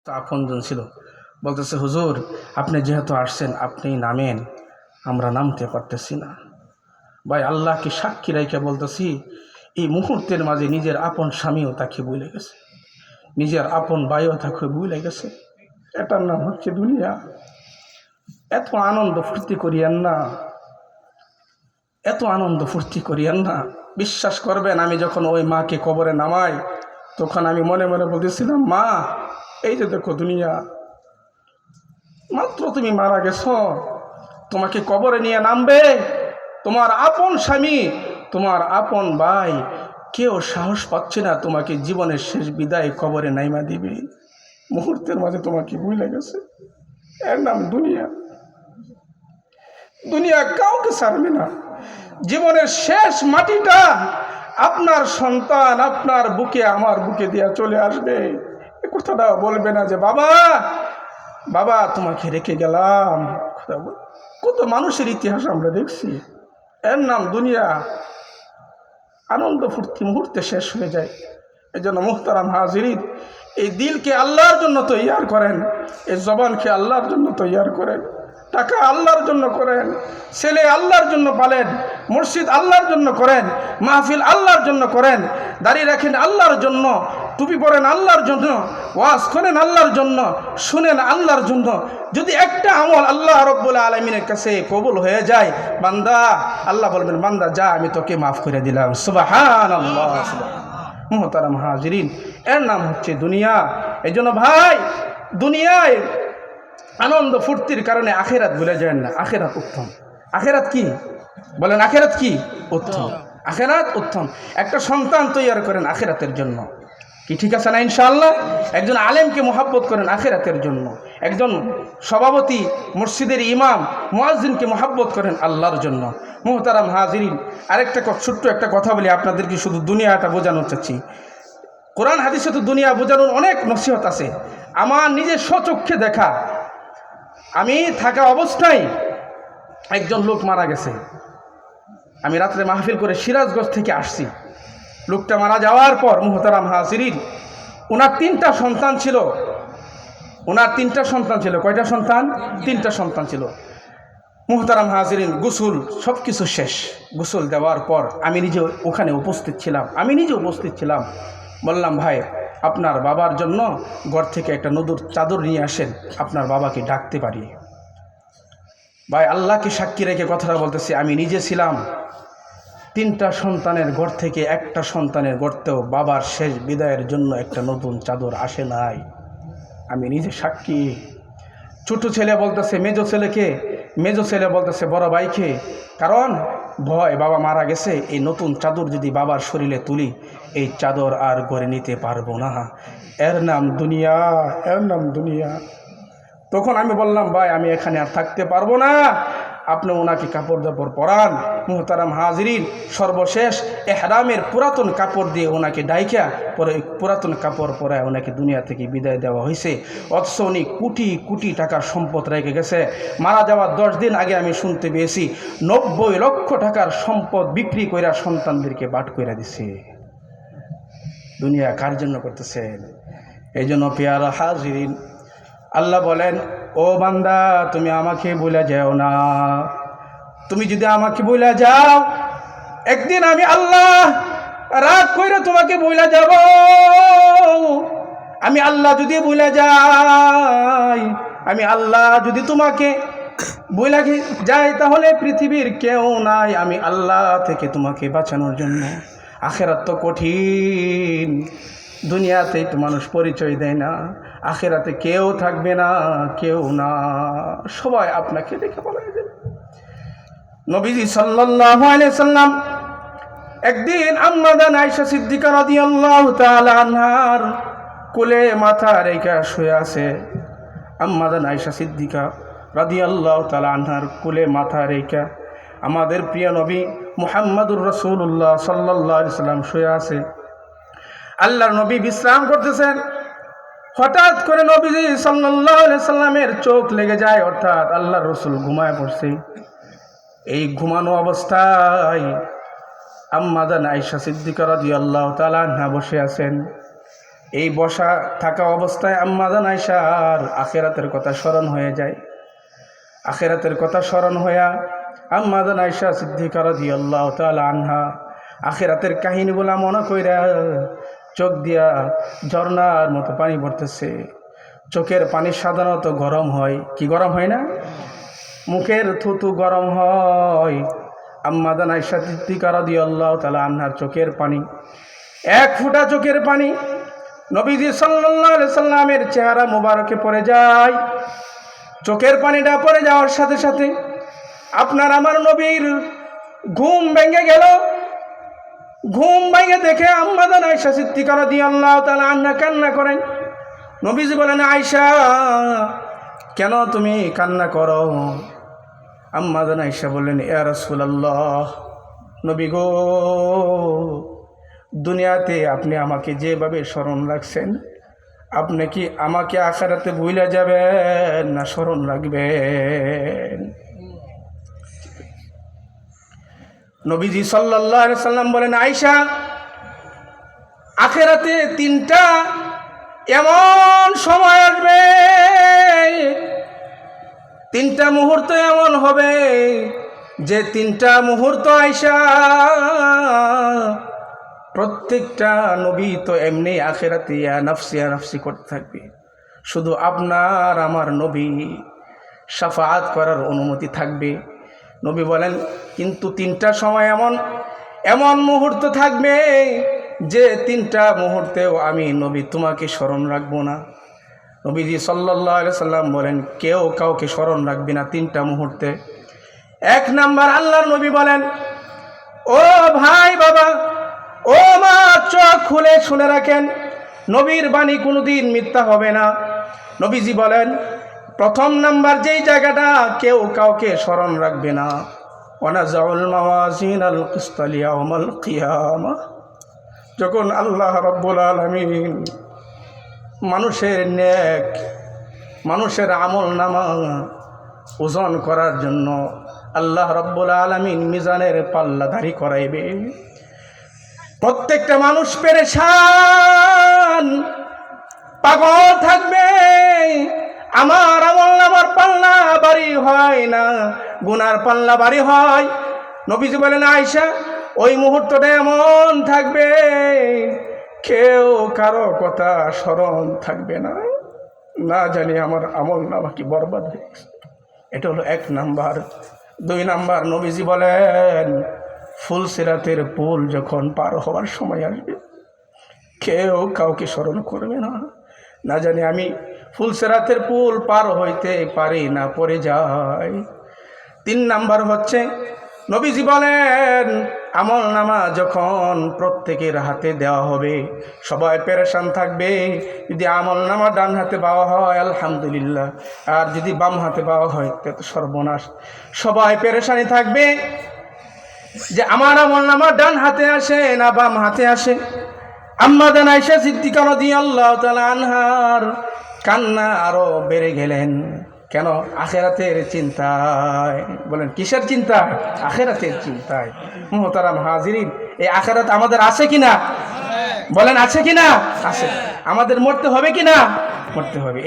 আপনজন ছিল। বলতেছে, হুজুর আপনি যেহেতু আসছেন আপনি নামেন, আমরা নামতে পারতেছি না। ভাই আল্লাহকে সাক্ষী রেখে বলতেছি, এই মুহূর্তের মাঝে নিজের আপন স্বামীও তাকে ভুলে গেছে, নিজের আপন ভাইও তাকে ভুলে গেছে। এটার নাম হচ্ছে দুনিয়া। এত আনন্দ ফুর্তি করিয়েন না, এত আনন্দ ফুর্তি করিয়েন না। বিশ্বাস করবেন, আমি যখন ওই মাকে কবরে নামাই তখন আমি মনে মনে বলতেছিলাম, মা এই যে দেখো দুনিয়া, মাত্র তুমি মারা গেছ, তোমাকে কবরে নিয়ে নামবে তোমার আপন স্বামী, তোমার আপন ভাই, কেউ সাহস পাচ্ছে না তোমাকে জীবনের শেষ বিদায় কবরে নাইমা দিবে। মুহূর্তের মাঝে তোমাকে ভুলে গেছে। এর নাম দুনিয়া। দুনিয়া কাউকে ছাড়বে না। জীবনের শেষ মাটিটা আপনার সন্তান আপনার বুকে আমার বুকে দিয়া চলে আসবে। এ কথাটা বলবে না যে বাবা বাবা তোমাকে রেখে গেলাম। কত মানুষের ইতিহাস আমরা দেখছি। এর নাম দুনিয়া। আনন্দ ফুর্তি মুহূর্তে শেষ হয়ে যায়। এই জন্য মুহতারাম হাজিরিন, এই দিলকে আল্লাহর জন্য তৈয়ার করেন, এই জবানকে আল্লাহর জন্য তৈয়ার করেন, টাকা আল্লাহর জন্য করেন, ছেলে আল্লাহর জন্য পালেন, মসজিদ আল্লাহর জন্য করেন, মাহফিল আল্লাহর জন্য করেন, দাড়ি রাখেন আল্লাহর জন্য, টুপি পরেন আল্লাহর জন্য, ওয়াজ করেন আল্লাহর জন্য, শুনেন আল্লাহর জন্য। যদি একটা আমল আল্লাহ রব্বুল আলামিনের কাছে কবুল হয়ে যায়, বান্দা, আল্লাহ বলবেন, বান্দা যা, আমি তোকে মাফ করে দিলাম। সুবহানাল্লাহ। মুহতারাম হাজিরিন, এর নাম হচ্ছে দুনিয়া। এই জন্য ভাই, দুনিয়ায় আনন্দ ফুর্তির কারণে আখেরাত ভুলে যায় না। আখেরাত উত্তম। আখেরাত কি বলেন? আখেরাত কি উত্তম? আখেরাত উত্তম। একটা সন্তান তৈয়ার করেন আখেরাতের জন্য, কি ঠিক আছে না? ইনশাআল্লাহ। একজন আলেমকে মহাব্বত করেন আখেরাতের জন্য। একজন সভাপতি, মসজিদের ইমাম, মুয়াজ্জিনকে মহাব্বত করেন আল্লাহর জন্য। মুহতারাম হাজিরিন, আরেকটা ছোট্ট একটা কথা বলি আপনাদেরকে, শুধু দুনিয়াটা বোঝানো চাচ্ছি। কোরআন হাদিসে তো দুনিয়া বোঝানোর অনেক নসিহত আছে। আমার নিজের স্বচক্ষে দেখা, আমি থাকা অবস্থায় একজন লোক মারা গেছে। আমি রাত্রে মাহফিল করে সিরাজগঞ্জ থেকে আসছি। লোকটা মারা যাওয়ার পর মুহতারাম হাজিরিন, ওনার তিনটা সন্তান ছিল। কয়টা সন্তান? তিনটা সন্তান ছিল। মুহতারাম হাজিরিন, গোসল সব কিছু শেষ। গোসল দেওয়ার পর আমি নিজে ওখানে উপস্থিত ছিলাম। বললাম, ভাই আপনার বাবার জন্য ঘর থেকে একটা নতুন চাদর নিয়ে আসেন, আপনার বাবাকে ডাকতে পারি। ভাই আল্লাহকে সাক্ষী রেখে কথাটা বলতেছি, আমি নিজে ছিলাম। তিনটা সন্তানের ঘর থেকে একটা সন্তানের গর্তেও বাবার শেষ বিদায়ের জন্য একটা নতুন চাদর আসে নাই। আমি নিজে সাক্ষী। ছোট ছেলে বলতেছে মেজো ছেলে বলতেছে বড় ভাইকে, কারণ ভয়, বাবা মারা গেছে, এই নতুন চাদর যদি বাবার শরীরে তুলি, এই চাদর আর ঘরে নিতে পারবো না। এর নাম দুনিয়া। তখন আমি বললাম, ভাই আমি এখানে আর থাকতে পারবো না, আপনি ওনাকে কাপড় দাপড় পরান। মুহতারাম হাজিরিন, সর্বশেষ এহরামের পুরাতন কাপড় দিয়ে ওনাকে ডাইকা পরে পুরাতন কাপড় পরায় ওনাকে দুনিয়া থেকে বিদায় দেওয়া হয়েছে। অথচ উনি কোটি কোটি টাকার সম্পদ রেখে গেছে। মারা যাওয়ার 10 দিন আগে আমি শুনতে পেয়েছি 90 লক্ষ টাকার সম্পদ বিক্রি করে সন্তানদেরকে বাট করে দিছে। দুনিয়া কার জন্য করতেছেন? এই জন্য পেয়ারা হাজিরিন, আল্লাহ বলেন, ও বান্দা তুমি আমাকে ভুলে যাও না। তুমি যদি আমাকে ভুলে যাও, একদিন আমি আল্লাহ রাগ করে তোমাকে ভুলে যাব। আমি আল্লাহ যদি ভুলে যাই, আমি আল্লাহ যদি তোমাকে ভুলে যাই, তাহলে পৃথিবীর কেউ নাই আমি আল্লাহ থেকে তোমাকে বাঁচানোর জন্য। আখেরাত তো কঠিন। দুনিয়াতেই তো মানুষ পরিচয় দেয় না, আখেরাতে কেউ থাকবে না, কেউ না, সবাই আপনাকে দেখে বলে দেবে। নবীজি সাল্লাল্লাহু আলাইহি সাল্লাম একদিন আম্মা জান আয়েশা সিদ্দিকা রাদিয়াল্লাহু তাআলা আনহার কোলে মাথা রেখে শুয়ে আছে। আম্মা জান আয়েশা সিদ্দিকা রাদিয়াল্লাহু তাআলা আনহার কোলে মাথা রেখে আমাদের প্রিয় নবী মুহাম্মদুর রাসূলুল্লাহ সাল্লাল্লাহু আলাইহি সাল্লাম শুয়ে আছে। আল্লাহর নবী বিশ্রাম করতেছেন। হঠাৎ করে নবীজি সাল্লাল্লাহু আলাইহি সাল্লামের চোখ লেগে যায়, অর্থাৎ আল্লাহর রাসূল ঘুমায় পড়ছে। এই ঘুমানো অবস্থায় আম্মা জান আয়েশা সিদ্দিকা রাদিয়াল্লাহু তাআলা আনহা বসে আছেন। এই বসা থাকা অবস্থায় আম্মা জান আয়েশার আখিরাতের কথা স্মরণ হয়ে যায়। আখিরাতের কথা স্মরণ হইয়া আম্মা জান আয়েশা সিদ্দিকা রাদিয়াল্লাহু তাআলা আনহা আখিরাতের কাহিনীগুলা মনে কইরা চোখ দিয়া ঝর্ণার মতো পানি পড়তেছে। চোখের পানি সাধারণত গরম হয়, কি গরম হয় না? মুখের থুতু গরম হয়। আম্মা জান আয়েশা সিদ্দিকা রাদিয়াল্লাহু তাআলা আনহার চোখের পানি, এক ফোঁটা চোখের পানি নবীজি সাল্লাল্লাহু আলাইহি সাল্লামের চেহারা মোবারকে পড়ে যায়। চোখের পানিটা পড়ে যাওয়ার সাথে সাথে আপনার আমার নবীর ঘুম ভেঙে গেল। ঘুম ভেঙে দেখে আম্মা জান আয়েশা সিদ্দিকা রাদিয়াল্লাহু তাআলা আনহা কান্না করেন। নবীজি বলেন, আয়েশা কেন তুমি কান্না করো? আম্মা জান আয়েশা বললেন, ইয়া রাসূলুল্লাহ, নবী গো, দুনিয়াতে আপনি আমাকে যেভাবে স্মরণ রাখছেন, আপনি কি আমাকে আখিরাতে ভুলে যাবেন না স্মরণ রাখবেন? নবীজি সাল্লাল্লাহু আলাইহি সাল্লাম বলেন, আয়েশা, আখিরাতে তিনটা এমন সময় আসবে, তিনটা মুহূর্ত এমন হবে যে তিনটা মুহূর্ত আয়েশা, প্রত্যেকটা নবী তো এমনি আখিরাতে ইয়া নাফসি করতে থাকবে। শুধু আপনার আমার নবী শাফাআত করার অনুমতি থাকবে। নবী বলেন, কিন্তু তিনটা সময় এমন মুহূর্ত থাকবে যে তিনটা মুহূর্তেও আমি নবী তোমাকে স্মরণ রাখবো না। নবীজি সাল্লাল্লাহু আলাইহি সাল্লাম বলেন, কেউ কাউকে স্মরণ রাখবে না তিনটা মুহূর্তে। এক নাম্বার, আল্লাহর নবী বলেন, ও ভাই বাবা, ও মা, চোখ খুলে শুনে রাখেন, নবীর বাণী কোনোদিন মিথ্যা হবে না। নবীজি বলেন, প্রথম নাম্বার যেই জায়গাটা কেউ কাউকে স্মরণ রাখবে না, ওয়ানাজাউল মাওয়াজিনাল কিসতা লিয়াউমাল কিয়ামা, যখন আল্লাহ রাব্বুল আলামিন মানুষের আমল নামা ওজন করার জন্য আল্লাহ রাব্বুল আলামিন মিজানের পাল্লাধারী করাইবে। প্রত্যেকটা মানুষ পেরেশান, পাগল থাকবে। আমার আমল নামার পাল্লা ভারী হয় না, গুনার পাল্লা ভারী হয়। নবীজি বলেন, আয়েশা, ওই মুহূর্তটা এমন থাকবে কেউ কারো কথা স্মরণ থাকবে না, না জানি আমার আমল নামা কি বরবাদ হয়ে গেছে। এটা হলো এক নাম্বার। দুই নাম্বার, নবীজি বলেন, ফুলসিরাতের পুল যখন পার হওয়ার সময় আসবে, কেউ কাউকে স্মরণ করবে না, না জানি আমি ফুলসিরাতের পুল পার হইতে পারি না, পড়ে যাই। তিন নাম্বার হচ্ছে, নবীজি বলেন, আমল নামা যখন প্রত্যেকের হাতে দেওয়া হবে, সবাই পেরেশান থাকবে। যদি আমল নামা ডান হাতে পাওয়া হয় আলহামদুলিল্লাহ, আর যদি বাম হাতে পাওয়া হয় তো সর্বনাশ। সবাই পেরেশানি থাকবে যে আমার আমল নামা ডান হাতে আসে না বাম হাতে আসে। আম্মা জান আয়েশা সিদ্দিকা রাদিয়াল্লাহু তাআলা আনহার কান্না আরো বেড়ে গেলেন। কেন? আখিরাতের চিন্তায়। বলেন, কিসের চিন্তায়? আখিরাতের চিন্তায়। মুহতারাম হাজিরিন, এই আখিরাত আমাদের আছে কিনা? বলেন, আছে কিনা? আছে। আমাদের মরতে হবে কিনা? মরতে হবে।